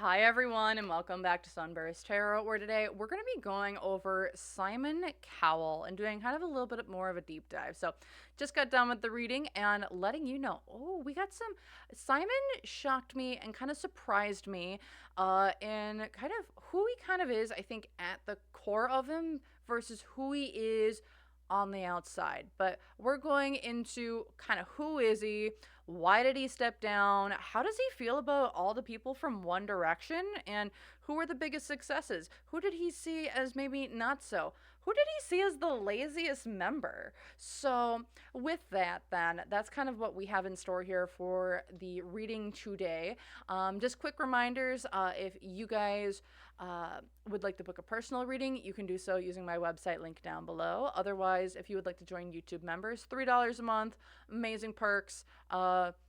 Hi everyone and welcome back to SunBurst Tarot, where today we're going to be going over Simon Cowell and doing kind of a little bit more of a deep dive. So just got done with the reading and letting you know, we got some, Simon shocked me and kind of surprised me in kind of who he kind of is, I think, at the core of him versus who he is on the outside. But we're going into kind of who is he, why did he step down, how does he feel about all the people from One Direction, and who were the biggest successes, who did he see as maybe not so, who did he see as the laziest member. So with that, then that's kind of what we have in store here for the reading today. Just quick reminders, if you guys would like to book a personal reading, you can do so using my website link down below. Otherwise, if you would like to join YouTube members, $3 a month, amazing perks,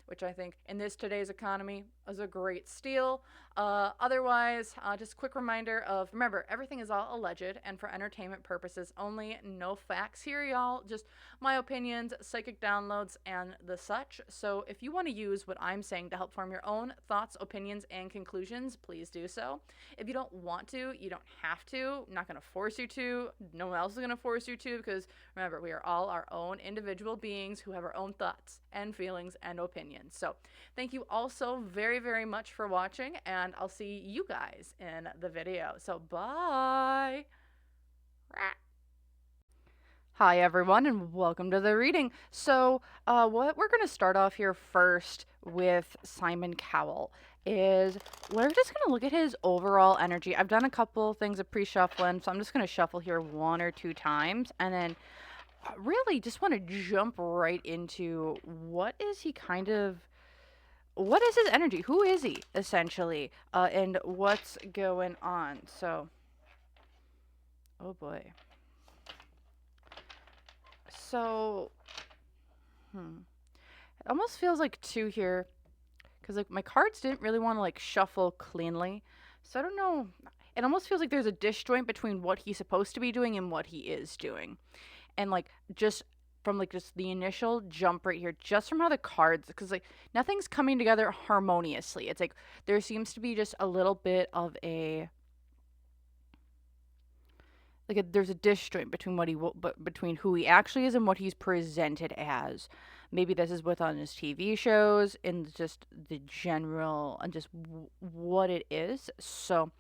which I think in this today's economy is a great steal. Otherwise, just a quick reminder of, remember, everything is all alleged and for entertainment purposes only. No facts here, y'all. Just my opinions, psychic downloads, and the such. So if you want to use what I'm saying to help form your own thoughts, opinions, and conclusions, please do so. If you don't want to, you don't have to. I'm not going to force you to. No one else is going to force you to, because remember, we are all our own individual beings who have our own thoughts and feelings and opinions. So thank you all so very, very much for watching, and I'll see you guys in the video. So bye. Hi everyone and welcome to the reading. So what we're going to start off here first with Simon Cowell is we're just going to look at his overall energy. I've done a couple things of pre-shuffling, so I'm just going to shuffle here 1 or 2 times, and then really just want to jump right into what is he kind of, what is his energy? Who is he, essentially? And what's going on? So, oh boy. So, it almost feels like 2 here, because like my cards didn't really want to like shuffle cleanly. So I don't know. It almost feels like there's a disjoint between what he's supposed to be doing and what he is doing. And like just from like just the initial jump right here, just from how the cards, because like nothing's coming together harmoniously. It's like there seems to be just a little bit of a there's a disjoint between between who he actually is and what he's presented as. Maybe this is with on his TV shows and just the general and just what it is. So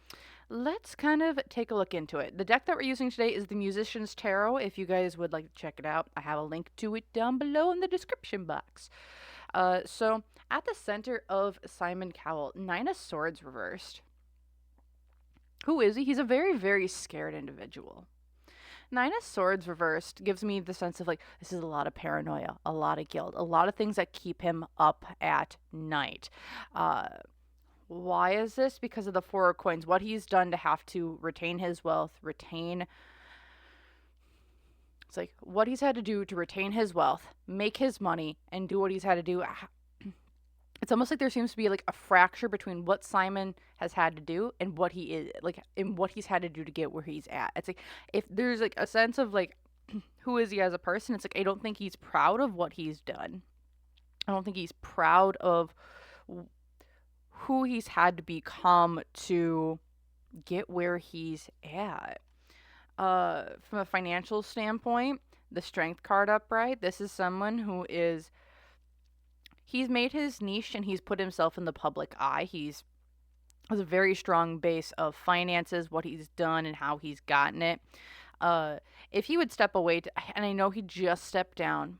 let's kind of take a look into it. The deck that we're using today is the Musician's Tarot. If you guys would like to check it out, I have a link to it down below in the description box. So at the center of Simon Cowell, 9 of Swords reversed. Who is he? He's a very, very scared individual. 9 of Swords reversed gives me the sense of like, this is a lot of paranoia, a lot of guilt, a lot of things that keep him up at night. Why is this? Because of the 4 of Coins. What he's done to have to retain his wealth, it's like what he's had to do to retain his wealth, make his money, and do what he's had to do. It's almost like there seems to be like a fracture between what Simon has had to do and what he is like, and what he's had to do to get where he's at. It's like if there's like a sense of like, who is he as a person? It's like I don't think he's proud of what he's done. I don't think he's proud of who he's had to become to get where he's at. From a financial standpoint, the Strength card upright, this is someone who is, he's made his niche and he's put himself in the public eye. He's has a very strong base of finances, what he's done and how he's gotten it. If he would step away, and I know he just stepped down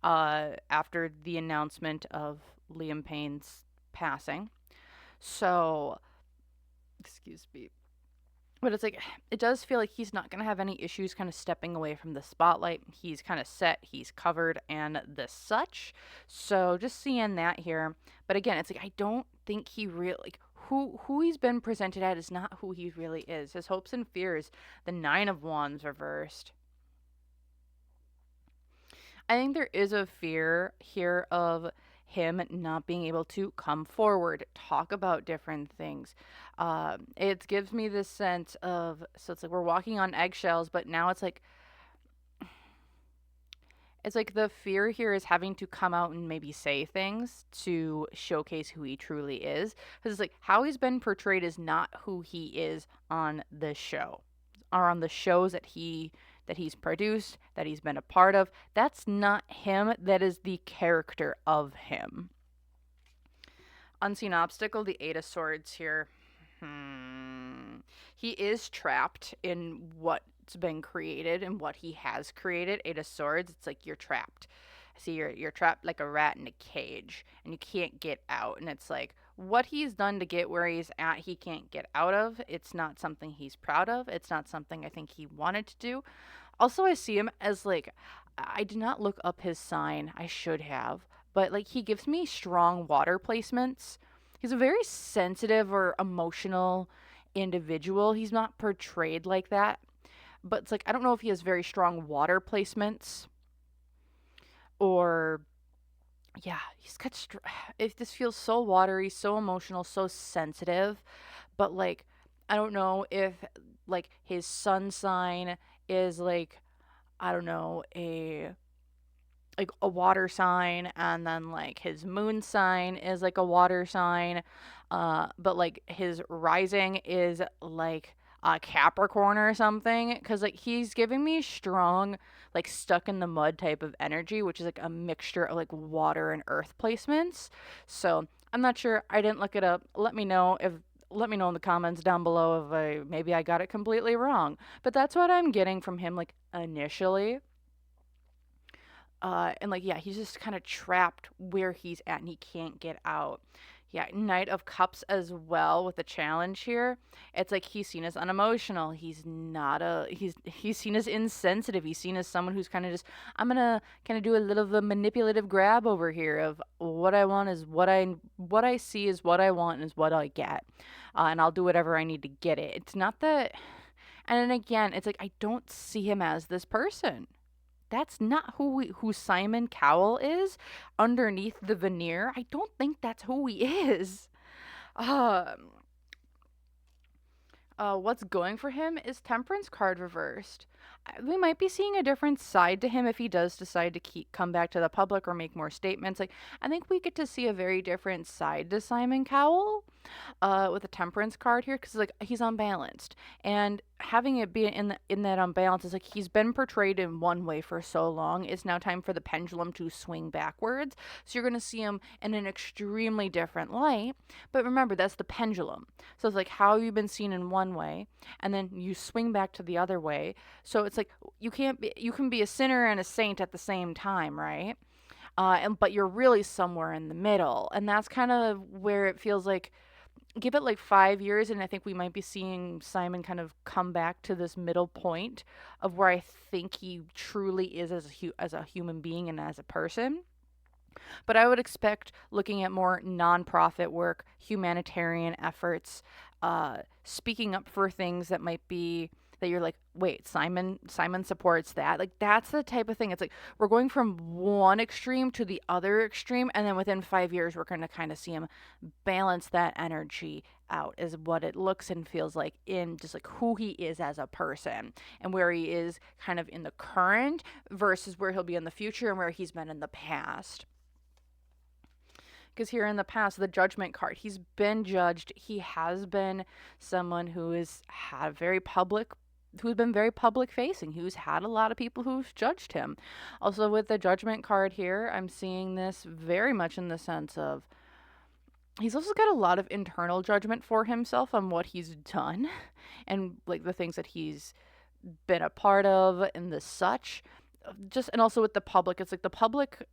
after the announcement of Liam Payne's passing. So, excuse me. But it's like, it does feel like he's not going to have any issues kind of stepping away from the spotlight. He's kind of set, he's covered, and the such. So just seeing that here. But again, it's like, I don't think he really, like, who he's been presented at is not who he really is. His hopes and fears, the 9 of Wands reversed. I think there is a fear here of him not being able to come forward, talk about different things. It gives me this sense of, so it's like we're walking on eggshells, but now it's like It's like the fear here is having to come out and maybe say things to showcase who he truly is. Because it's like how he's been portrayed is not who he is on the show, or on the shows that he's produced, that he's been a part of. That's not him. That is the character of him. Unseen obstacle, the Eight of Swords here. He is trapped in what's been created and what he has created. Eight of Swords, it's like you're trapped. See, you're trapped like a rat in a cage, and you can't get out. And it's like what he's done to get where he's at, he can't get out of. It's not something he's proud of. It's not something I think he wanted to do. Also, I see him as like, I did not look up his sign. I should have. But like, he gives me strong water placements. He's a very sensitive or emotional individual. He's not portrayed like that. But it's like, I don't know if he has very strong water placements or. Yeah, he's got. If this feels so watery, so emotional, so sensitive, but like, I don't know if like his sun sign is like, I don't know, a water sign, and then like his moon sign is like a water sign, but like his rising is like a Capricorn or something, because like he's giving me strong like stuck in the mud type of energy, which is like a mixture of like water and earth placements. So I'm not sure, I didn't look it up. Let me know in the comments down below if maybe I got it completely wrong, but that's what I'm getting from him like initially. And like, yeah, he's just kind of trapped where he's at and he can't get out. Yeah, Knight of Cups as well with the challenge here. It's like he's seen as unemotional. He's seen as insensitive. He's seen as someone who's kind of just, I'm gonna kind of do a little of a manipulative grab over here of what I want is what I see is what I want and is what I get, and I'll do whatever I need to get it. It's not that, and then again, it's like I don't see him as this person. That's not who Simon Cowell is underneath the veneer. I don't think that's who he is. Um, what's going for him is Temperance card reversed. We might be seeing a different side to him if he does decide to come back to the public or make more statements. Like, I think we get to see a very different side to Simon Cowell with the Temperance card here, because like he's unbalanced, and having it be in that unbalance is like he's been portrayed in one way for so long. It's now time for the pendulum to swing backwards. So you're going to see him in an extremely different light. But remember, that's the pendulum. So it's like how you've been seen in one way, and then you swing back to the other way. So it's like you can be a sinner and a saint at the same time, right? But you're really somewhere in the middle, and that's kind of where it feels like, give it like 5 years, and I think we might be seeing Simon kind of come back to this middle point of where I think he truly is as a human being and as a person. But I would expect, looking at more nonprofit work, humanitarian efforts, speaking up for things that might be that you're like, wait, Simon supports that. Like, that's the type of thing. It's like we're going from one extreme to the other extreme, and then within 5 years we're going to kind of see him balance that energy out, is what it looks and feels like, in just like who he is as a person and where he is kind of in the current versus where he'll be in the future and where he's been in the past. Because here in the past, the Judgment card, he's been judged. He has been someone who has had who's been very public facing, who's had a lot of people who've judged him. Also, with the Judgment card here, I'm seeing this very much in the sense of he's also got a lot of internal judgment for himself on what he's done and like the things that he's been a part of and the such. Just, and also with the public, it's like the public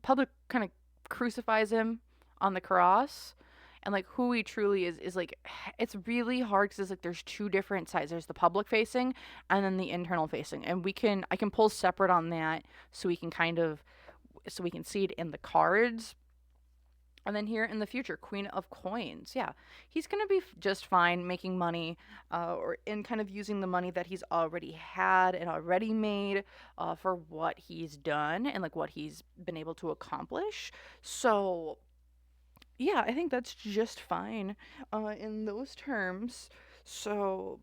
kind of crucifies him on the cross, and like who he truly is like, it's really hard because it's like there's two different sides. There's the public facing and then the internal facing, and I can pull separate on that so we can see it in the cards. And then here in the future, Queen of Coins. Yeah, he's going to be just fine making money, or in kind of using the money that he's already had and already made for what he's done and like what he's been able to accomplish. So, yeah, I think that's just fine in those terms. So,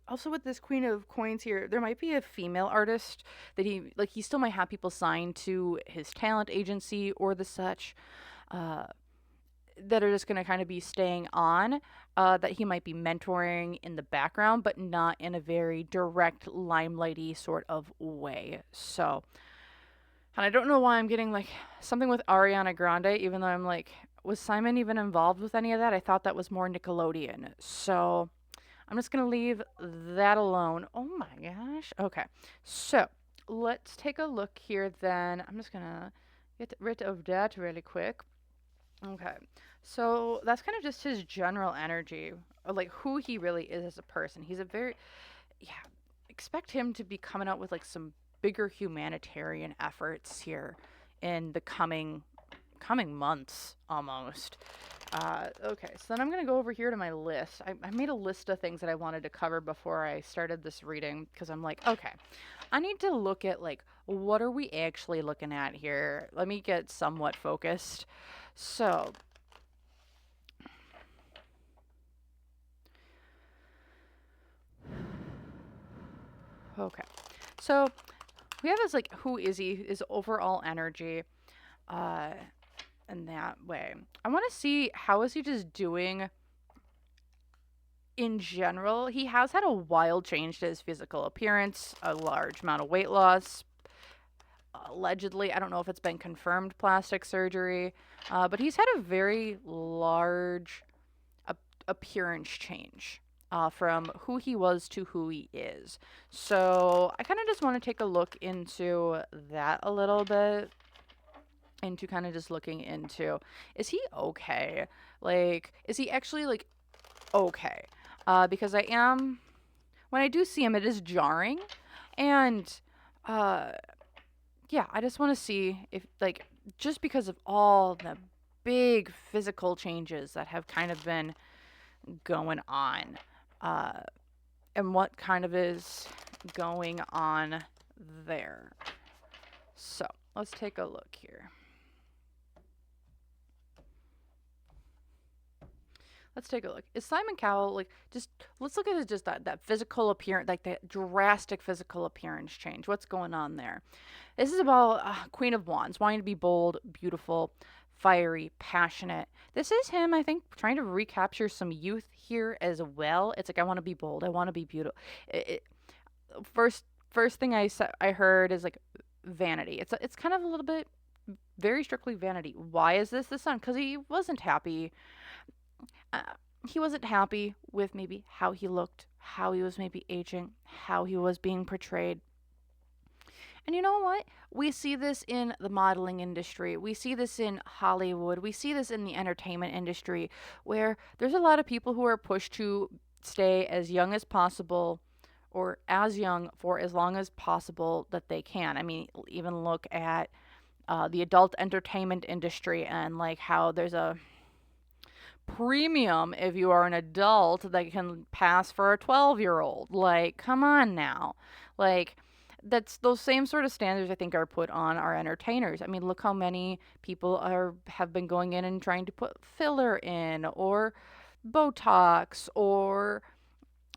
Also, with this Queen of Coins here, there might be a female artist that he still might have people signed to his talent agency or the such, uh, that are just going to kind of be staying on, that he might be mentoring in the background, but not in a very direct, limelighty sort of way. So, and I don't know why I'm getting like something with Ariana Grande, even though I'm like, was Simon even involved with any of that? I thought that was more Nickelodeon. So I'm just gonna leave that alone. Oh my gosh. Okay. So let's take a look here then. I'm just gonna get rid of that really quick. Okay. So that's kind of just his general energy, or like who he really is as a person. He's a very, yeah, expect him to be coming out with like some bigger humanitarian efforts here in the coming months almost. Okay, so then I'm going to go over here to my list. I made a list of things that I wanted to cover before I started this reading because I'm like, okay, I need to look at like what are we actually looking at here. Let me get somewhat focused. So, okay. So, we have his like who is he, his overall energy. Uh in that way. I want to see how is he just doing in general. He has had a wild change to his physical appearance, a large amount of weight loss. Allegedly, I don't know if it's been confirmed plastic surgery, but he's had a very large appearance change. From who he was to who he is. So I kind of just want to take a look into that a little bit, into kind of just looking into, is he okay? Like, is he actually like okay? Because I am, when I do see him, it is jarring, and uh, yeah, I just want to see if like just because of all the big physical changes that have kind of been going on, uh, and what kind of is going on there. So let's take a look here. Let's take a look. Is Simon Cowell like just? Let's look at it just that physical appearance, like that drastic physical appearance change. What's going on there? This is about Queen of Wands, wanting to be bold, beautiful, fiery, passionate. This is him, I think, trying to recapture some youth here as well. It's like I want to be bold, I want to be beautiful. First, first thing I heard is like vanity. It's kind of a little bit very strictly vanity. Why is this the sun? Because he wasn't happy, uh, he wasn't happy with maybe how he looked, how he was maybe aging, how he was being portrayed. And you know what? We see this in the modeling industry. We see this in Hollywood. We see this in the entertainment industry, where there's a lot of people who are pushed to stay as young as possible or as young for as long as possible that they can. I mean, even look at the adult entertainment industry and like how there's a premium if you are an adult that can pass for a 12-year-old. Like, come on now. Like, that's those same sort of standards I think are put on our entertainers. I mean, look how many people have been going in and trying to put filler in or Botox or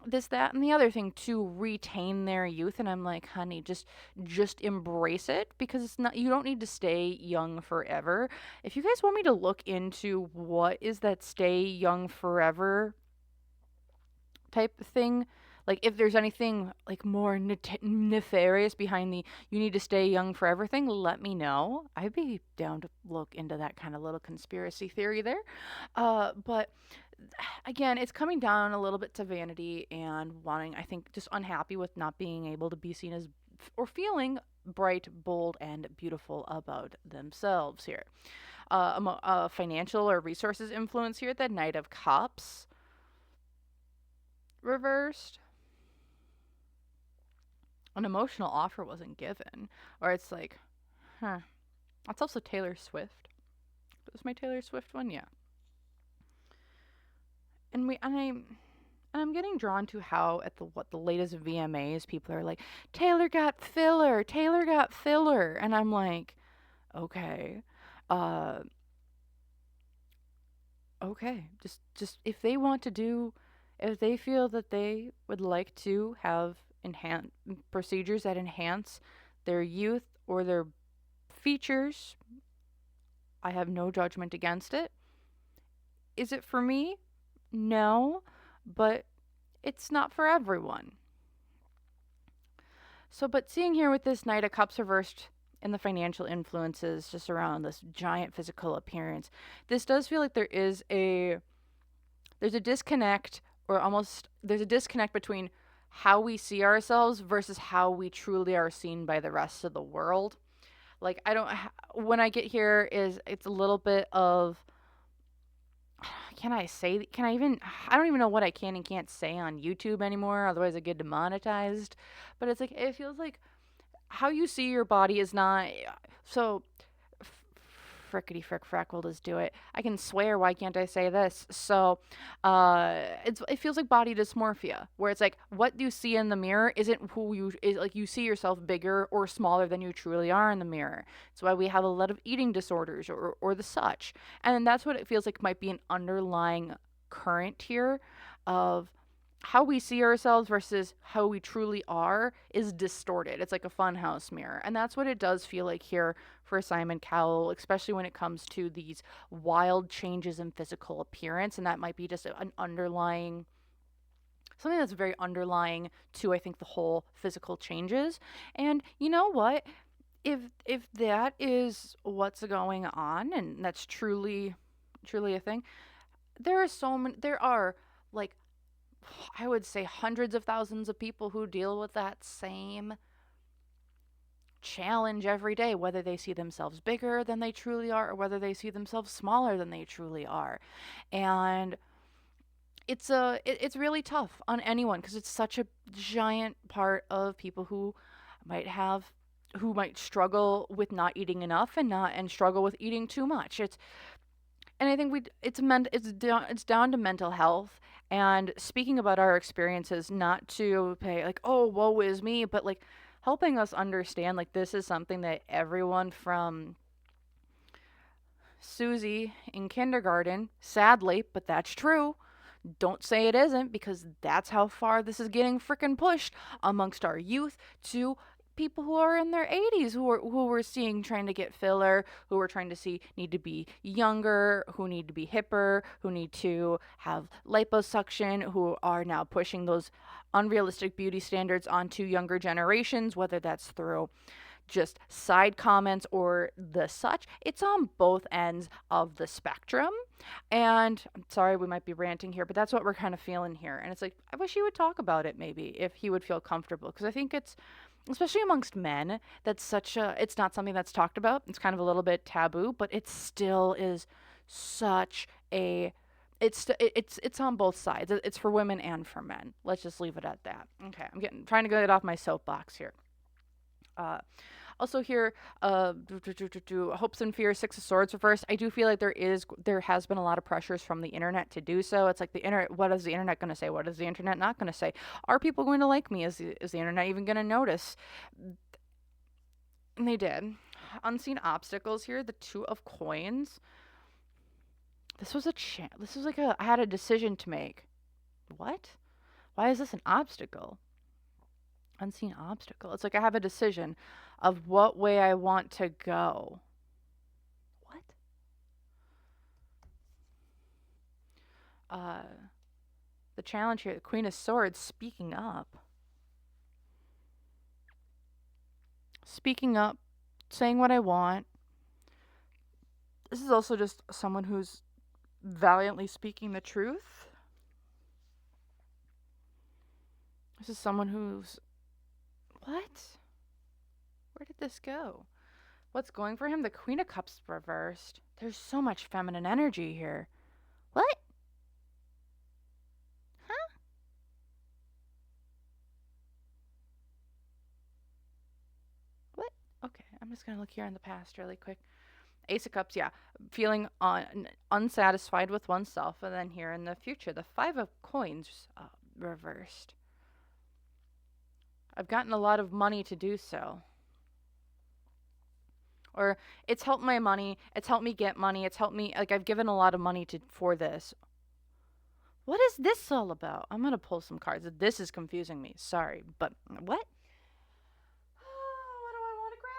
this, that, and the other thing to retain their youth. And I'm like, honey, just embrace it, because it's not, you don't need to stay young forever. If you guys want me to look into what is that stay young forever type of thing, like if there's anything like more nefarious behind the you need to stay young forever thing, let me know. I'd be down to look into that kind of little conspiracy theory there. But again, it's coming down a little bit to vanity and wanting, I think, just unhappy with not being able to be seen as or feeling bright, bold, and beautiful about themselves here. Financial or resources influence here, the Knight of Cups reversed. An emotional offer wasn't given. Or it's like, huh. That's also Taylor Swift. Was my Taylor Swift one? Yeah. And I'm getting drawn to how at the latest VMAs people are like, Taylor got filler, Taylor got filler, and I'm like, okay, okay, just if they want to do, if they feel that they would like to have enhance procedures that enhance their youth or their features, I have no judgment against it. Is it for me? No, but it's not for everyone. So, but seeing here with this Knight of Cups reversed and the financial influences just around this giant physical appearance, this does feel like there's a disconnect, or almost there's a disconnect between how we see ourselves versus how we truly are seen by the rest of the world. Like I don't when I get here is it's a little bit of, can I say, can I even, I don't even know what I can and can't say on YouTube anymore, otherwise I get demonetized. But it's like it feels like how you see your body is not so frickety frick frack will just do it. I can swear, why can't I say this? So it feels like body dysmorphia, where it's like what you see in the mirror isn't who you is, like you see yourself bigger or smaller than you truly are in the mirror. It's why we have a lot of eating disorders or the such. And that's what it feels like might be an underlying current here of how we see ourselves versus how we truly are is distorted. It's like a funhouse mirror. And that's what it does feel like here for Simon Cowell, especially when it comes to these wild changes in physical appearance. And that might be just an underlying, something that's very underlying to, I think, the whole physical changes. And you know what? If that is what's going on and that's truly a thing, there are like, I would say hundreds of thousands of people who deal with that same challenge every day, whether they see themselves bigger than they truly are or whether they see themselves smaller than they truly are. And it's really tough on anyone because it's such a giant part of people might have who might struggle with not eating enough and struggle with eating too much. And I think it's down to mental health and speaking about our experiences, not to pay like, oh, woe is me, but like helping us understand like this is something that everyone from Susie in kindergarten, sadly, but that's true. Don't say it isn't, because that's how far this is getting freaking pushed amongst our youth to people who are in their 80s who we're seeing trying to get filler, who we're trying to see need to be younger, who need to be hipper, who need to have liposuction, who are now pushing those unrealistic beauty standards onto younger generations, whether that's through just side comments or the such. It's on both ends of the spectrum. And I'm sorry, we might be ranting here, but that's what we're kind of feeling here. And it's like, I wish he would talk about it maybe if he would feel comfortable. Because I think it's, especially amongst men, it's not something that's talked about. It's kind of a little bit taboo, but it still is such a, it's on both sides. It's for women and for men. Let's just leave it at that. Okay, trying to get off my soapbox here. Also here, hopes and fears, Six of Swords reversed. I do feel like there has been a lot of pressures from the internet to do so. It's like the internet. What is the internet going to say? What is the internet not going to say? Are people going to like me? Is the internet even going to notice? And they did. Unseen obstacles here. The Two of Coins. This was This was like I had a decision to make. What? Why is this an obstacle? Unseen obstacle. It's like I have a decision of what way I want to go. What? The challenge here, the Queen of Swords, speaking up. Speaking up, saying what I want. This is also just someone who's valiantly speaking the truth. This is someone who's... What? Where did this go? What's going for him? The Queen of Cups reversed. There's so much feminine energy here. What? Huh? What? Okay, I'm just gonna look here in the past really quick. Ace of Cups, yeah. Feeling unsatisfied with oneself. And then here in the future, the Five of Coins reversed. I've gotten a lot of money to do so. Or it's helped my money. It's helped me get money. It's helped me, like, I've given a lot of money for this. What is this all about? I'm going to pull some cards. This is confusing me. Sorry, but what? What do I want to grab?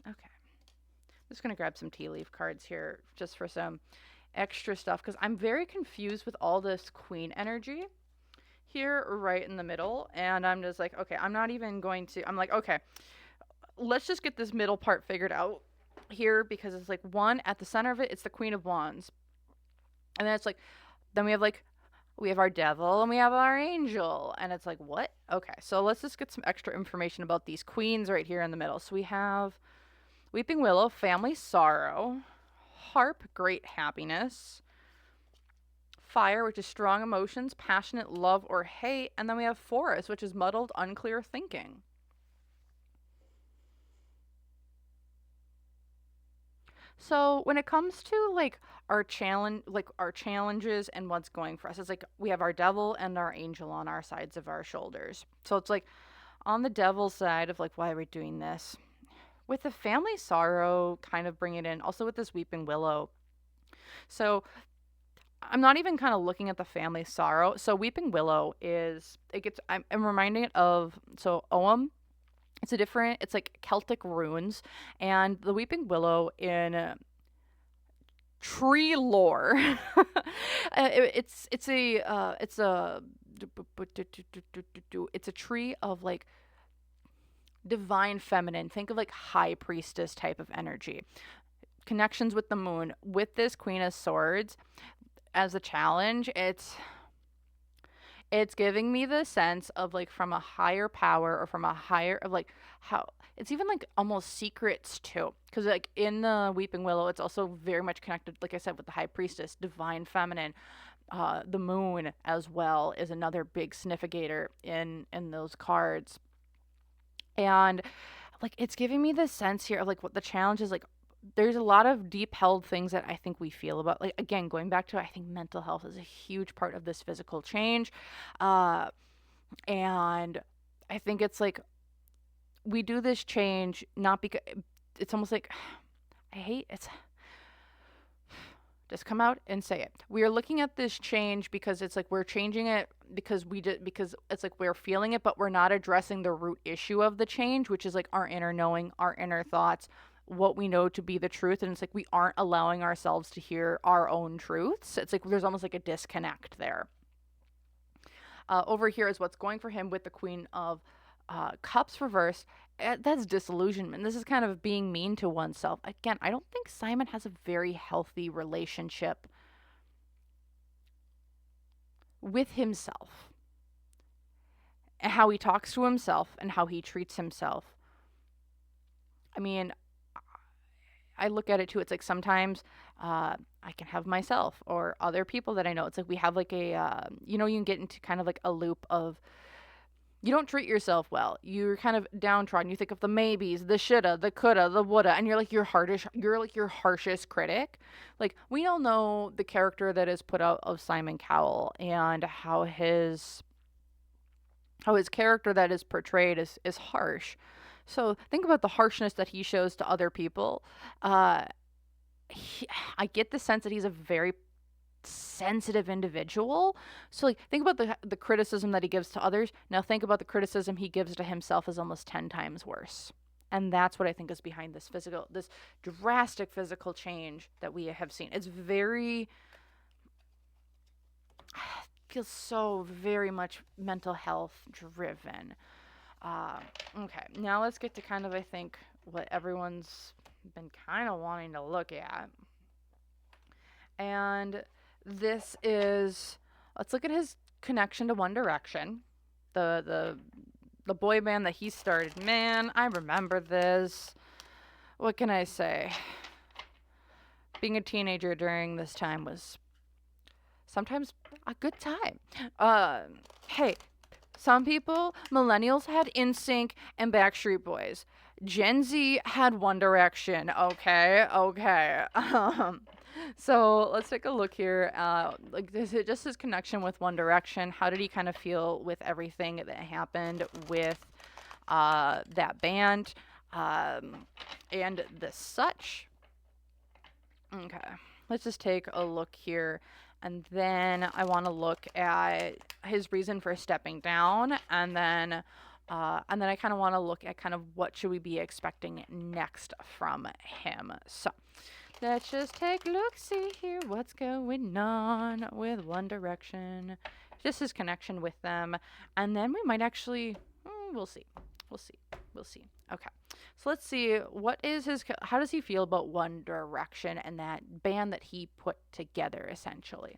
Okay. I'm just going to grab some tea leaf cards here just for some extra stuff because I'm very confused with all this queen energy here right in the middle. And I'm just like, okay, I'm not even going to, I'm like, okay, let's just get this middle part figured out here because it's like one at the center of it, it's the Queen of Wands. And then it's like, then we have our devil and we have our angel. And it's like, what? Okay, so let's just get some extra information about these queens right here in the middle. So we have Weeping Willow, family sorrow. Harp, great happiness. Fire, which is strong emotions, passionate love or hate. And then we have Forest, which is muddled, unclear thinking. So when it comes to like our challenges and what's going for us, it's like we have our devil and our angel on our sides of our shoulders. So it's like on the devil's side of like, why are we doing this? With the family sorrow, kind of bring it in. Also with this Weeping Willow. So I'm not even kind of looking at the family sorrow. So Weeping Willow I'm reminding it of, so Ogham. It's like Celtic runes, and the Weeping Willow in tree lore. It's a tree of like divine feminine. Think of like high priestess type of energy. Connections with the moon. With this Queen of Swords as a challenge, it's giving me the sense of like from a higher power or from a higher of like how it's even like almost secrets too, because like in the Weeping Willow it's also very much connected, like I said, with the high priestess, divine feminine. The moon as well is another big significator in those cards, and like it's giving me this sense here of like what the challenge is. Like there's a lot of deep held things that I think we feel about, like, again, going back to, I think mental health is a huge part of this physical change. And I think it's like we do this change not because it's almost like just come out and say it. We are looking at this change because it's like we're changing it because it's like we're feeling it, but we're not addressing the root issue of the change, which is like our inner knowing, our inner thoughts, what we know to be the truth. And it's like we aren't allowing ourselves to hear our own truths. It's like there's almost like a disconnect there. Over here is what's going for him with the Queen of Cups reversed. That's disillusionment. This is kind of being mean to oneself. Again, I don't think Simon has a very healthy relationship with himself and how he talks to himself and how he treats himself. I mean, I look at it too. It's like sometimes I can have myself or other people that I know. It's like we have like a, you can get into kind of like a loop of you don't treat yourself well. You're kind of downtrodden. You think of the maybes, the shoulda, the coulda, the woulda, and you're like your harshest critic. Like we all know the character that is put out of Simon Cowell and how his character that is portrayed is harsh. So think about the harshness that he shows to other people. I get the sense that he's a very sensitive individual. So like think about the criticism that he gives to others. Now think about the criticism he gives to himself is almost 10 times worse. And that's what I think is behind this drastic physical change that we have seen. It's feels so very much mental health driven. Okay, now let's get to kind of, I think, what everyone's been kind of wanting to look at. And this is, let's look at his connection to One Direction, the boy band that he started. Man, I remember this. What can I say? Being a teenager during this time was sometimes a good time. Hey, some people, millennials, had NSYNC and Backstreet Boys. Gen Z had One Direction. Okay. So let's take a look here. Like this, just his connection with One Direction. How did he kind of feel with everything that happened with that band and the such? Okay, let's just take a look here. And then I want to look at his reason for stepping down, and then I kind of want to look at kind of what should we be expecting next from him. So let's just take a look, see here what's going on with One Direction, just his connection with them, and then we might actually, we'll see, we'll see, we'll see. Okay, so let's see what is his. How does he feel about One Direction and that band that he put together, essentially?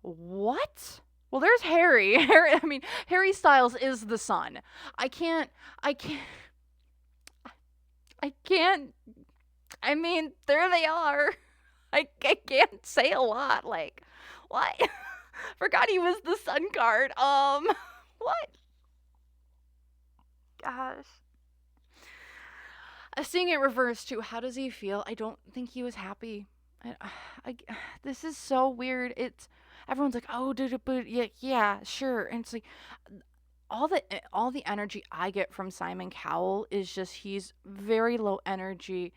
What? Well, there's Harry. I mean, Harry Styles is the son. I can't. I can't. I can't. I mean, there they are. I can't say a lot. Like, what? Forgot he was the sun card. What? Gosh. Seeing it reversed too. How does he feel? I don't think he was happy. I, this is so weird. It's everyone's like, oh, but yeah, sure. And it's like all the energy I get from Simon Cowell is just he's very low energy,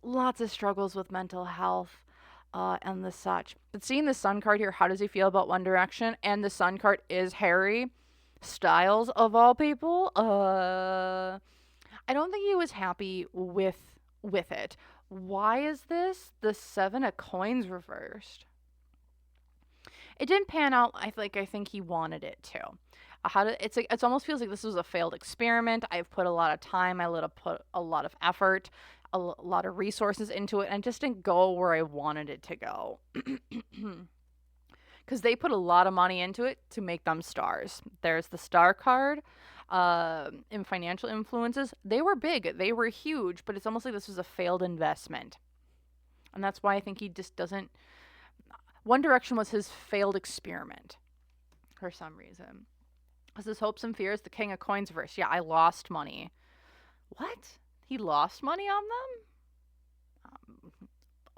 lots of struggles with mental health, and the such. But seeing the Sun card here, how does he feel about One Direction? And the Sun card is Harry Styles of all people. I don't think he was happy with it. Why is this? The Seven of Coins reversed. It didn't pan out. I think he wanted it to. It almost feels like this was a failed experiment. I've put a lot of time, put a lot of effort, a lot of resources into it, and it just didn't go where I wanted it to go. Because they put a lot of money into it to make them stars. There's the star card. In financial influences, they were big, they were huge, but it's almost like this was a failed investment. And that's why I think he just doesn't. One Direction was his failed experiment for some reason. Because his hopes and fears, the King of Coins verse. Yeah, I lost money. What? He lost money on them?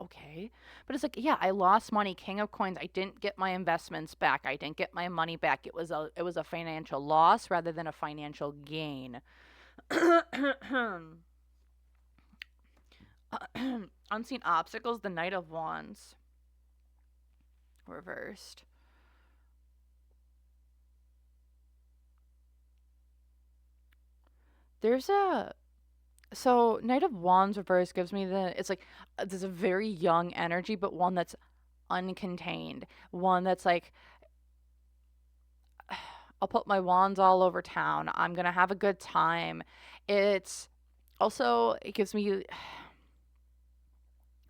Okay. But it's like, yeah, I lost money, King of Coins. I didn't get my investments back. I didn't get my money back. It was a financial loss rather than a financial gain. Unseen obstacles, the Knight of Wands. Reversed. So Knight of Wands reverse gives me it's like there's a very young energy, but one that's uncontained, one that's like, I'll put my wands all over town, I'm gonna have a good time. It gives me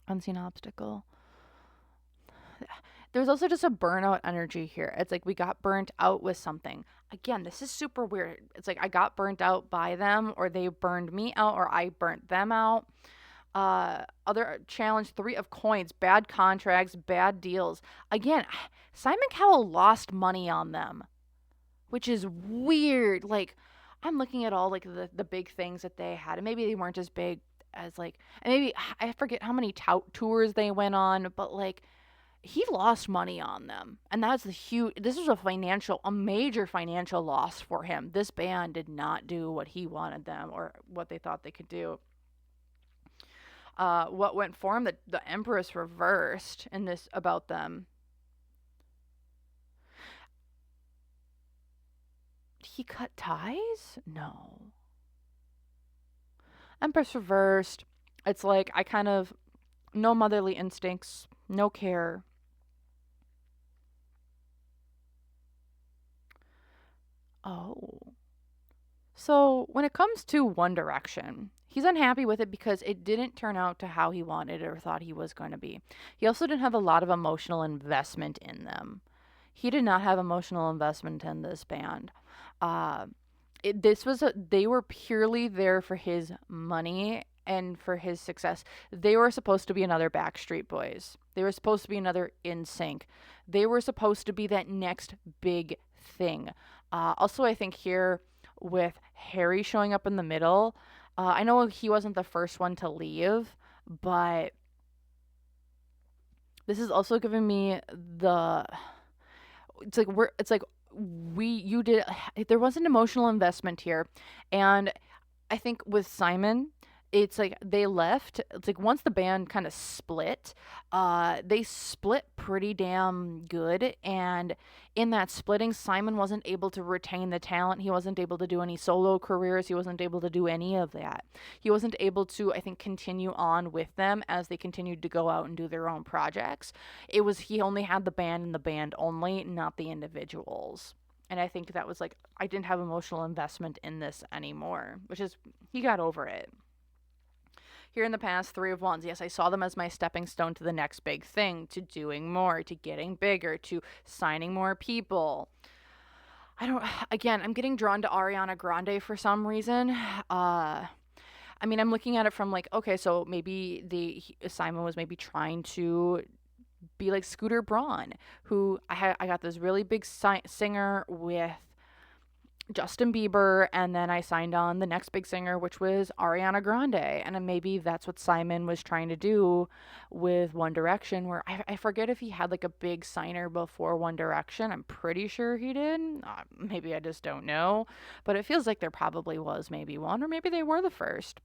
unseen obstacle. There's also just a burnout energy here. It's like we got burnt out with something. Again, this is super weird. It's like I got burnt out by them, or they burned me out, or I burnt them out. Other challenge, 3 of Coins, bad contracts, bad deals. Again, Simon Cowell lost money on them, which is weird. Like, I'm looking at all like the big things that they had, and maybe they weren't as big as like, and maybe I forget how many tours they went on, but like, he lost money on them, and that's this was a major financial loss for him. This band did not do what he wanted them or what they thought they could do. What went for him, the Empress reversed in this about them. He cut ties? No. Empress reversed. It's like I kind of, no motherly instincts, no care. Oh. So when it comes to One Direction, he's unhappy with it because it didn't turn out to how he wanted or thought he was going to be. He also didn't have a lot of emotional investment in them. He did not have emotional investment in this band. They were purely there for his money and for his success. They were supposed to be another Backstreet Boys. They were supposed to be another NSYNC. They were supposed to be that next big thing. Also, I think here with Harry showing up in the middle, I know he wasn't the first one to leave, but This is also giving me the, it's like you did, there was an emotional investment here. And I think with Simon, it's like they left. It's like once the band kind of split, they split pretty damn good. And in that splitting, Simon wasn't able to retain the talent. He wasn't able to do any solo careers. He wasn't able to do any of that. He wasn't able to, I think, continue on with them as they continued to go out and do their own projects. He only had the band and the band only, not the individuals. And I think that was like, I didn't have emotional investment in this anymore, which is, he got over it. Here in the past, Three of Wands, yes, I saw them as my stepping stone to the next big thing, to doing more, to getting bigger, to signing more people. I'm getting drawn to Ariana Grande for some reason. I'm looking at it from like, okay, so maybe Simon was maybe trying to be like Scooter Braun, who I got this really big singer with Justin Bieber, and then I signed on the next big singer, which was Ariana Grande. And maybe that's what Simon was trying to do with One Direction, where I forget if he had like a big signer before One Direction. I'm pretty sure he did. Maybe I just don't know. But it feels like there probably was maybe one, or maybe they were the first.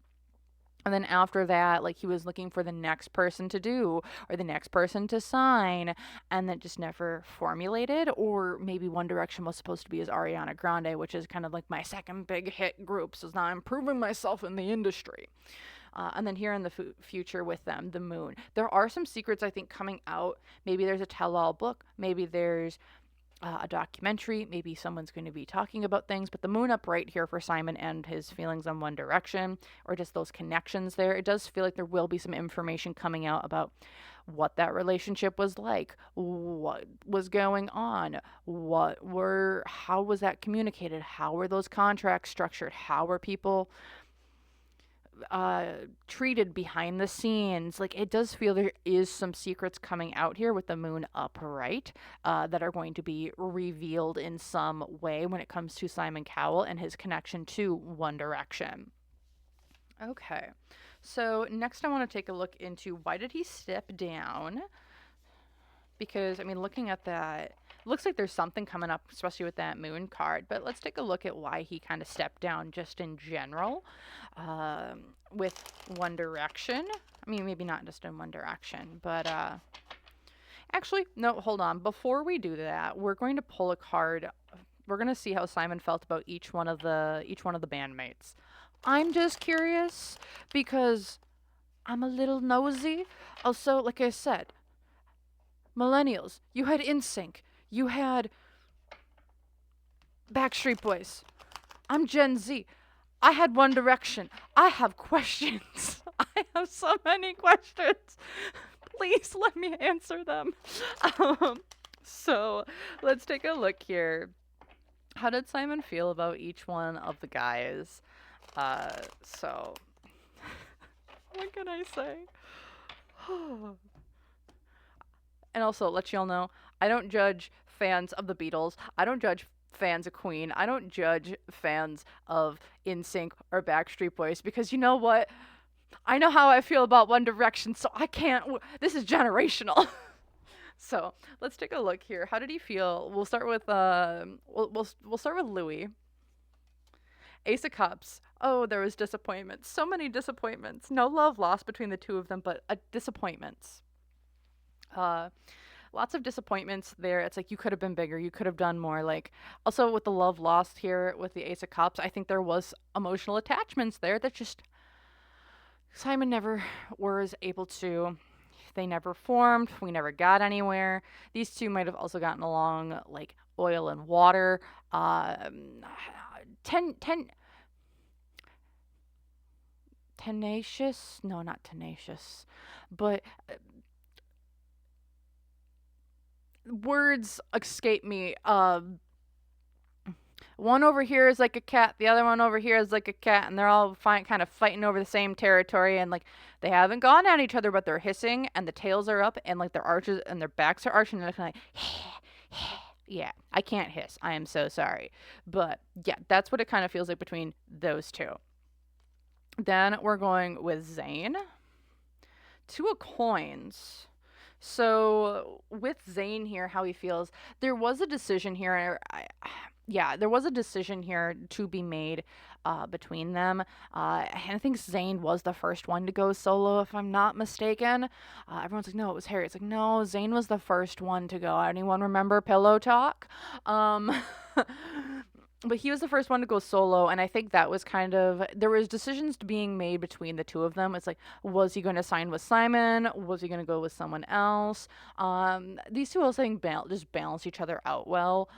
And then after that, like he was looking for the next person to do or the next person to sign, and that just never formulated. Or maybe One Direction was supposed to be as Ariana Grande, which is kind of like my second big hit group. So now I'm proving myself in the industry. And then here in the future with them, the moon. There are some secrets, I think, coming out. Maybe there's a tell-all book. Maybe there's a documentary. Maybe someone's going to be talking about things, but the moon up right here for Simon and his feelings on One Direction, or just those connections there, it does feel like there will be some information coming out about what that relationship was like, what was going on, how was that communicated, how were those contracts structured, how were people treated behind the scenes. Like, it does feel there is some secrets coming out here with the moon upright that are going to be revealed in some way when it comes to Simon Cowell and his connection to One Direction. Okay, so next I want to take a look into why did he step down? Because, looking at that, looks like there's something coming up, especially with that moon card. But let's take a look at why he kind of stepped down just in general with One Direction. Maybe not just in One Direction, but actually, no, hold on. Before we do that, we're going to pull a card. We're going to see how Simon felt about each one of the bandmates. I'm just curious because I'm a little nosy. Also, like I said, millennials, you had NSYNC, you had Backstreet Boys. I'm Gen Z. I had One Direction. I have questions. I have so many questions. Please let me answer them. So let's take a look here. How did Simon feel about each one of the guys? So what can I say? And also, let y'all know, I don't judge fans of the Beatles. I don't judge fans of Queen. I don't judge fans of NSYNC or Backstreet Boys, because you know what? I know how I feel about One Direction, so I can't. This is generational. So let's take a look here. How did he feel? We'll start with we'll start with Louis. Ace of Cups. Oh, there was disappointment. So many disappointments. No love lost between the two of them, but disappointments. Lots of disappointments there. It's like, you could have been bigger, you could have done more. Like, also with the love lost here with the Ace of Cups, I think there was emotional attachments there that just Simon never was able to. They never formed. We never got anywhere. These two might have also gotten along like oil and water. Tenacious? No, not tenacious. But words escape me. One over here is like a cat, the other one over here is like a cat, and they're all kind of fighting over the same territory, and like they haven't gone at each other, but they're hissing, and the tails are up, and like their arches and their backs are arching, and they're kind of like, yeah, I can't hiss. I am so sorry. But yeah, that's what it kind of feels like between those two. Then we're going with Zayn. Two of Coins. So with Zayn here, how he feels, there was a decision here. Yeah, there was a decision here to be made between them. And I think Zayn was the first one to go solo, if I'm not mistaken. Everyone's like, no, it was Harry. It's like, no, Zayn was the first one to go. Anyone remember Pillow Talk? Um, but he was the first one to go solo, and I think that was kind of, there was decisions being made between the two of them. It's like, was he going to sign with Simon? Was he going to go with someone else? These two also think just balance each other out well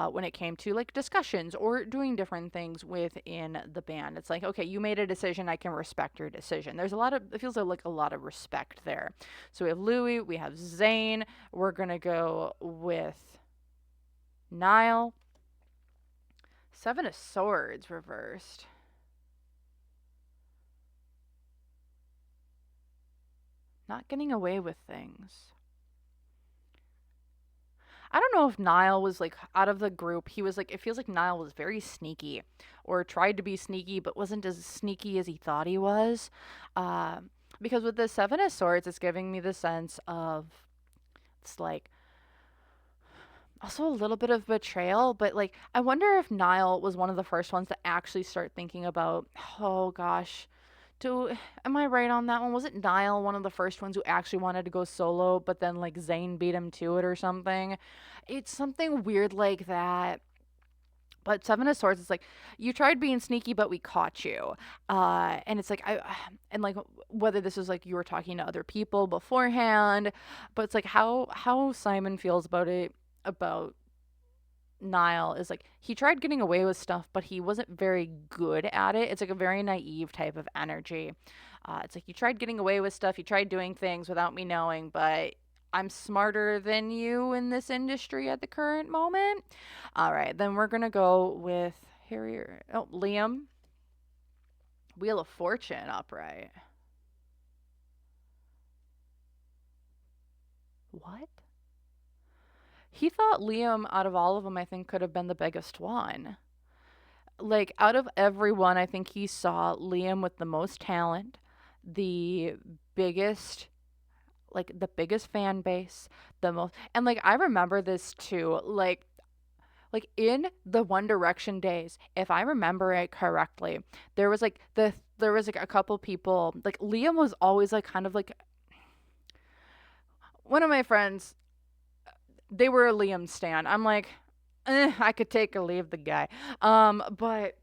when it came to like discussions or doing different things within the band. It's like, okay, you made a decision, I can respect your decision. There's a lot of, it feels like a lot of respect there. So we have Louis, we have Zayn. We're going to go with Niall. Seven of Swords reversed. Not getting away with things. I don't know if Niall was like out of the group. He was like, it feels like Niall was very sneaky or tried to be sneaky, but wasn't as sneaky as he thought he was. Uh, because with the Seven of Swords, it's giving me the sense of, it's like, also a little bit of betrayal, but like I wonder if Niall was one of the first ones to actually start thinking about, oh gosh, do am I right on that one? Was it Niall one of the first ones who actually wanted to go solo, but then like Zayn beat him to it or something? It's something weird like that. But Seven of Swords is like, you tried being sneaky, but we caught you. And it's like and like whether this is like you were talking to other people beforehand, but it's like how Simon feels about it, about Niall is like he tried getting away with stuff, but he wasn't very good at it. It's like a very naive type of energy. It's like you tried getting away with stuff, you tried doing things without me knowing, but I'm smarter than you in this industry at the current moment. All right, then we're gonna go with Harry. Oh, Liam. Wheel of Fortune upright. What? He thought Liam, out of all of them, I think could have been the biggest one. Like out of everyone, I think he saw Liam with the most talent, the biggest, like the biggest fan base, the most, and like I remember this too, like in the One Direction days, if I remember it correctly, there was like there was like a couple people, like Liam was always like kind of like one of my friends, they were a Liam stan. I'm like, I could take or leave the guy. But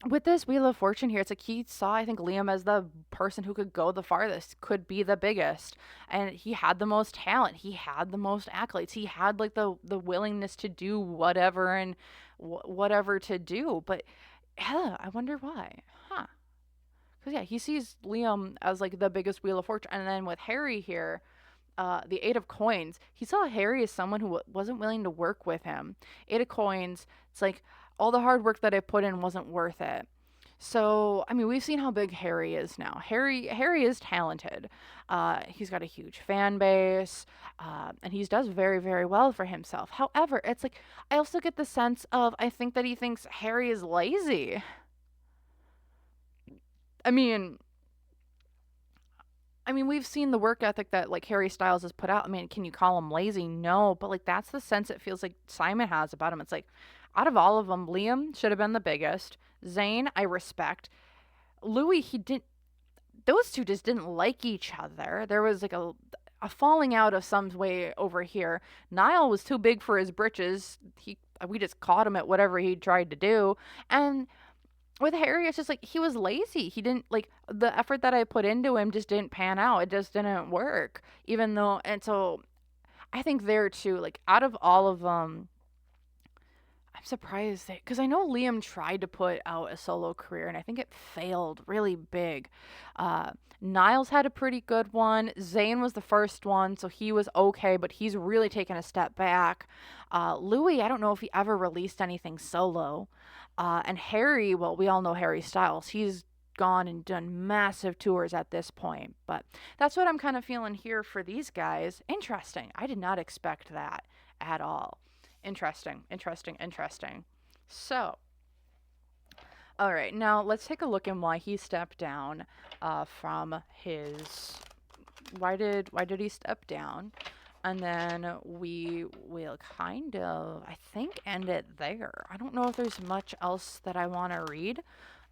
with this Wheel of Fortune here, it's like he saw, I think, Liam as the person who could go the farthest, could be the biggest, and he had the most talent. He had the most accolades. He had like the willingness to do whatever and whatever to do. But yeah, I wonder why, huh? Because yeah, he sees Liam as like the biggest Wheel of Fortune, and then with Harry here, the Eight of Coins, he saw Harry as someone who wasn't willing to work with him. Eight of Coins, it's like all the hard work that I put in wasn't worth it. So, I mean, we've seen how big Harry is now. Harry is talented. He's got a huge fan base, and he does very, very well for himself. However, it's like I also get the sense of I think that he thinks Harry is lazy. I mean, we've seen the work ethic that like Harry Styles has put out. I mean, can you call him lazy? No, but like that's the sense it feels like Simon has about him. It's like out of all of them, Liam should have been the biggest. Zayn, I respect. Louis, he didn't. Those two just didn't like each other. There was like a falling out of some way over here. Niall was too big for his britches. We just caught him at whatever he tried to do, and with Harry, it's just like he was lazy. He didn't like the effort that I put into him just didn't pan out. It just didn't work. Even though, and so I think there too, like out of all of them, I'm surprised that because I know Liam tried to put out a solo career and I think it failed really big. Uh, Niles had a pretty good one. Zayn was the first one, so he was okay, but he's really taken a step back. Louis, I don't know if he ever released anything solo. And Harry, well, we all know Harry Styles. He's gone and done massive tours at this point. But that's what I'm kind of feeling here for these guys. Interesting. I did not expect that at all. Interesting, interesting, interesting. So, all right, now let's take a look at why he stepped down from his why did he step down? And then we will kind of, I think, end it there. I don't know if there's much else that I want to read.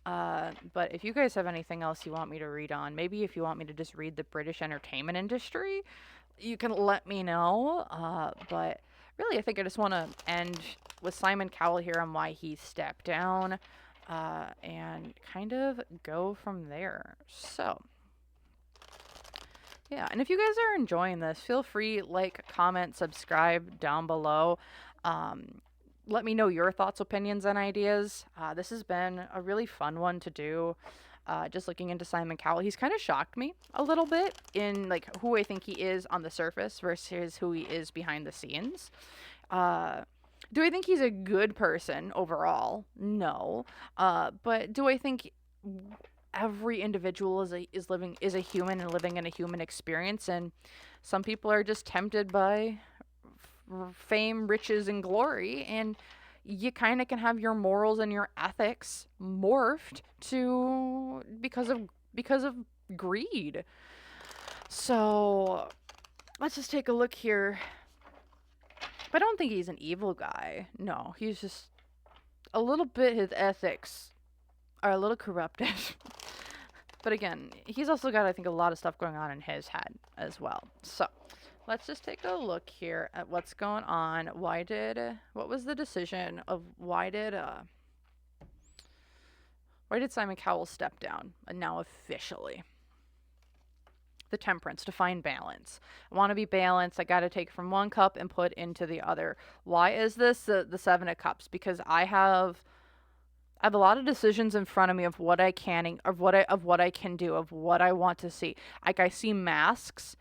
But if you guys have anything else you want me to read on, maybe if you want me to just read the British entertainment industry, you can let me know. But really, I think I just want to end with Simon Cowell here on why he stepped down, and kind of go from there. So, yeah, and if you guys are enjoying this, feel free, like, comment, subscribe down below. Let me know your thoughts, opinions, and ideas. This has been a really fun one to do. Just looking into Simon Cowell, he's kind of shocked me a little bit in like who I think he is on the surface versus who he is behind the scenes. Do I think he's a good person overall? No. But do I think every individual is a human and living in a human experience, and some people are just tempted by fame, riches, and glory, and you kind of can have your morals and your ethics morphed to because of greed. So let's just take a look here. I don't think he's an evil guy. No, he's just a little bit, his ethics are a little corrupted. But again, he's also got, I think, a lot of stuff going on in his head as well. So let's just take a look here at what's going on. What was the decision of why did Simon Cowell step down? And now officially. The Temperance, to find balance. I want to be balanced. I got to take from one cup and put into the other. Why is this the Seven of Cups? Because I have a lot of decisions in front of me of what I can, of what I can do, of what I want to see. Like I see masks.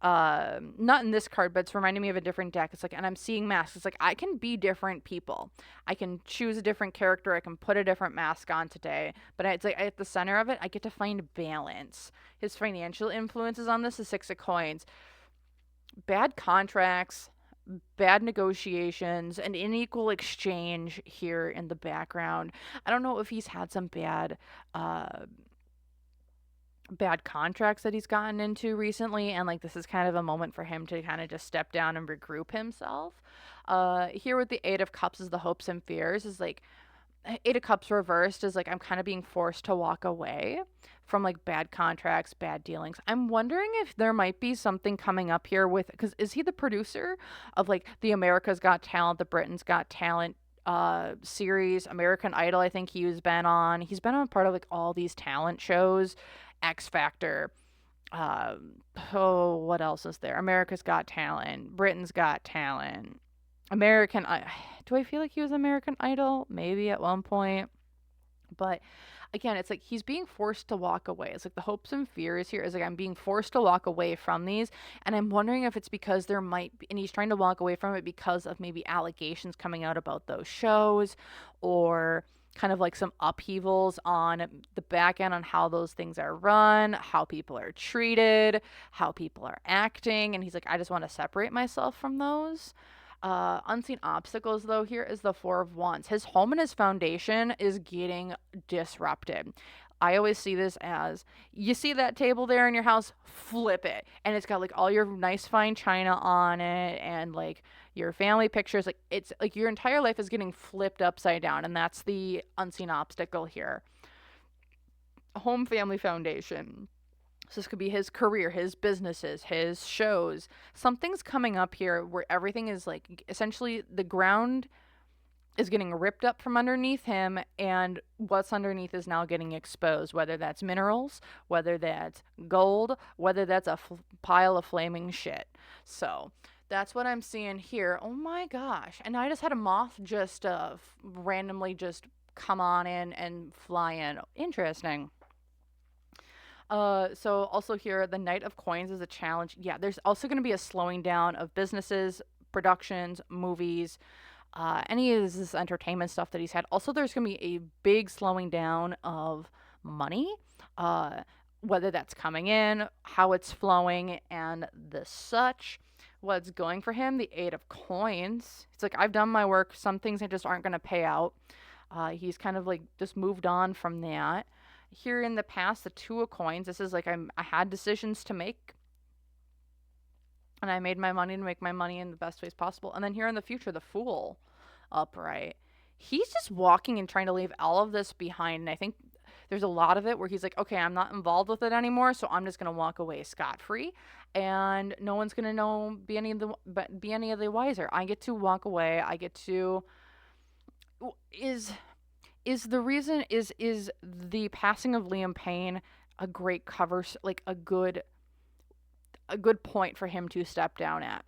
Not in this card, but it's reminding me of a different deck. It's like, and I'm seeing masks. It's like, I can be different people. I can choose a different character. I can put a different mask on today. But it's like, at the center of it, I get to find balance. His financial influences on this is Six of Coins. Bad contracts, bad negotiations, an unequal exchange here in the background. I don't know if he's had some bad contracts that he's gotten into recently, and like this is kind of a moment for him to kind of just step down and regroup himself. Here with the Eight of Cups is the hopes and fears, is like Eight of Cups reversed is like I'm kind of being forced to walk away from like bad contracts, bad dealings. I'm wondering if there might be something coming up here with, because is he the producer of like the America's Got Talent, the Britain's Got Talent series, American Idol? I think he's been on part of like all these talent shows, X Factor, what else is there? America's Got Talent, Britain's Got Talent, do I feel like he was American Idol? Maybe at one point. But again, it's like he's being forced to walk away. It's like the hopes and fears here is like I'm being forced to walk away from these. And I'm wondering if it's because there might be, and he's trying to walk away from it because of maybe allegations coming out about those shows, or kind of like some upheavals on the back end on how those things are run, how people are treated, how people are acting. And he's like, I just want to separate myself from those. Unseen obstacles, though, here is the Four of Wands. His home and his foundation is getting disrupted. I always see this as, you see that table there in your house, flip it. And it's got like all your nice fine china on it and like your family pictures. Like it's like your entire life is getting flipped upside down. And that's the unseen obstacle here. Home, family, foundation. So this could be his career, his businesses, his shows. Something's coming up here where everything is like, essentially the ground is getting ripped up from underneath him, and what's underneath is now getting exposed, whether that's minerals, whether that's gold, whether that's a pile of flaming shit. So that's what I'm seeing here. Oh my gosh. And I just had a moth just randomly just come on in and fly in. Interesting. So also here, the Knight of Coins is a challenge. Yeah, there's also going to be a slowing down of businesses, productions, movies, any of this entertainment stuff that he's had. Also, there's going to be a big slowing down of money, whether that's coming in, how it's flowing, and the such. What's going for him, the Eight of Coins. It's like, I've done my work. Some things just aren't going to pay out. He's kind of like just moved on from that. Here in the past, the Two of Coins, this is like I had decisions to make. and I made my money to make my money in the best ways possible. And then here in the future, the Fool upright. He's just walking and trying to leave all of this behind. And I think there's a lot of it where he's like, okay, I'm not involved with it anymore, so I'm just gonna walk away scot-free, and no one's gonna know be any of the wiser. I get to walk away. I get to is the reason is the passing of Liam Payne a great cover, like a good point for him to step down at?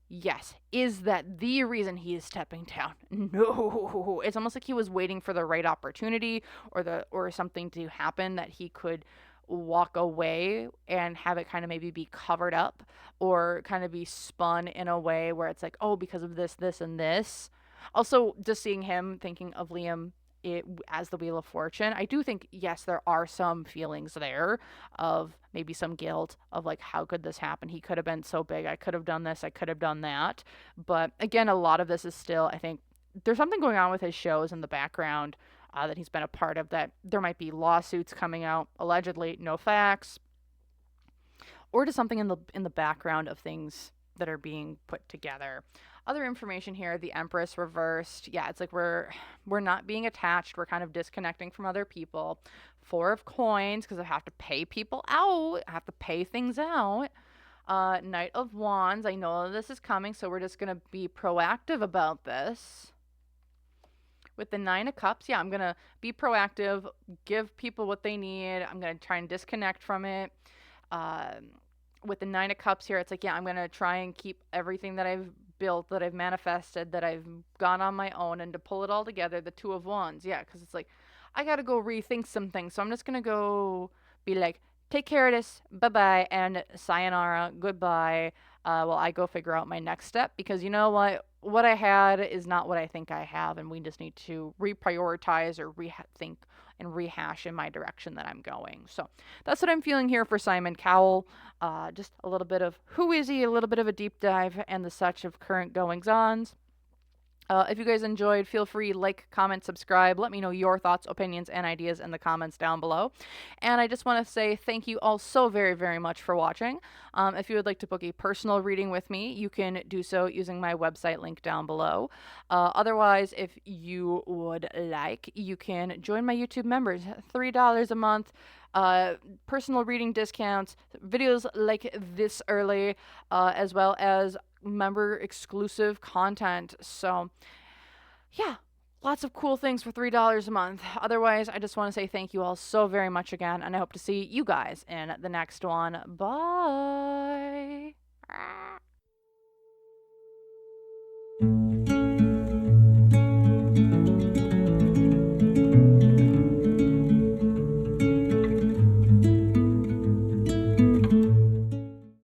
Yes. Is that the reason he is stepping down? No. It's almost like he was waiting for the right opportunity or something to happen that he could walk away and have it kind of maybe be covered up or kind of be spun in a way where it's like, oh, because of this, this, and this. Also, just seeing him thinking of Liam as the Wheel of Fortune, I do think, yes, there are some feelings there of maybe some guilt of like, how could this happen? He could have been so big. I could have done this. I could have done that. But again, a lot of this is still, I think, there's something going on with his shows in the background that he's been a part of, that there might be lawsuits coming out, allegedly, no facts, or just something in the background of things that are being put together. Other information here, the Empress reversed. Yeah, it's like we're not being attached. We're kind of disconnecting from other people. Four of Coins, because I have to pay people out. I have to pay things out. Knight of Wands. I know this is coming, so we're just going to be proactive about this. With the Nine of Cups, yeah, I'm going to be proactive, give people what they need. I'm going to try and disconnect from it. With the Nine of Cups here, it's like, yeah, I'm going to try and keep everything that I've built, that I've manifested, that I've gone on my own, and to pull it all together. The Two of Wands, yeah, because it's like, I got to go rethink some things. So I'm just going to go be like, take care of this, bye-bye, and sayonara, goodbye, while I go figure out my next step. Because you know what I had is not what I think I have, and we just need to reprioritize or rethink and rehash in my direction that I'm going. So that's what I'm feeling here for Simon Cowell. Just a little bit of who is he, a little bit of a deep dive, and the such of current goings-ons. If you guys enjoyed, feel free, like, comment, subscribe. Let me know your thoughts, opinions, and ideas in the comments down below. And I just want to say thank you all so very, very much for watching. If you would like to book a personal reading with me, you can do so using my website link down below. Otherwise, if you would like, you can join my YouTube members. $3 a month. Personal reading discounts, videos like this early, as well as member exclusive content. So yeah, lots of cool things for $3 a month. Otherwise, I just want to say thank you all so very much again, and I hope to see you guys in the next one. Bye.